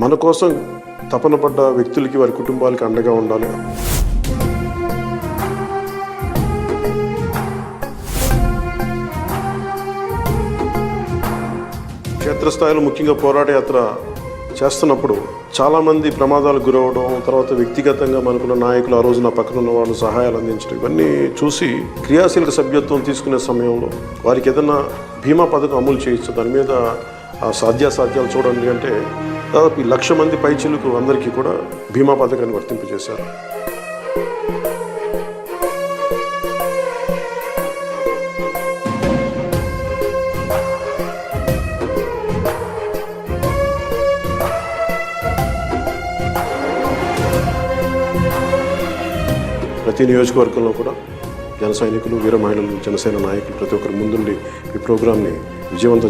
మన కోసం తపన పడ్డ వ్యక్తులకి వారి కుటుంబాలకి అండగా ఉండాలి. క్షేత్రస్థాయిలో ముఖ్యంగా పోరాట యాత్ర చేస్తున్నప్పుడు చాలామంది ప్రమాదాలకు గురవడం, తర్వాత వ్యక్తిగతంగా మనకున్న నాయకులు ఆ రోజు నా పక్కన ఉన్న వాళ్ళు సహాయాలు అందించడం, ఇవన్నీ చూసి క్రియాశీలక సభ్యత్వం తీసుకునే సమయంలో వారికి ఏదైనా బీమా పథకం అమలు చేయొచ్చు, దాని మీద ఆ సాధ్యాసాధ్యాలు చూడండి అంటే దాదాపు 1,00,000 మంది పైచిలకు అందరికీ కూడా బీమా పథకాన్ని వర్తింపజేశారు. ప్రతి నియోజకవర్గంలో కూడా జన సైనికులు, వీర మహిళలు, జనసేన నాయకులు ప్రతి ఒక్కరు ముందుండి ఈ ప్రోగ్రాంని విజయవంతం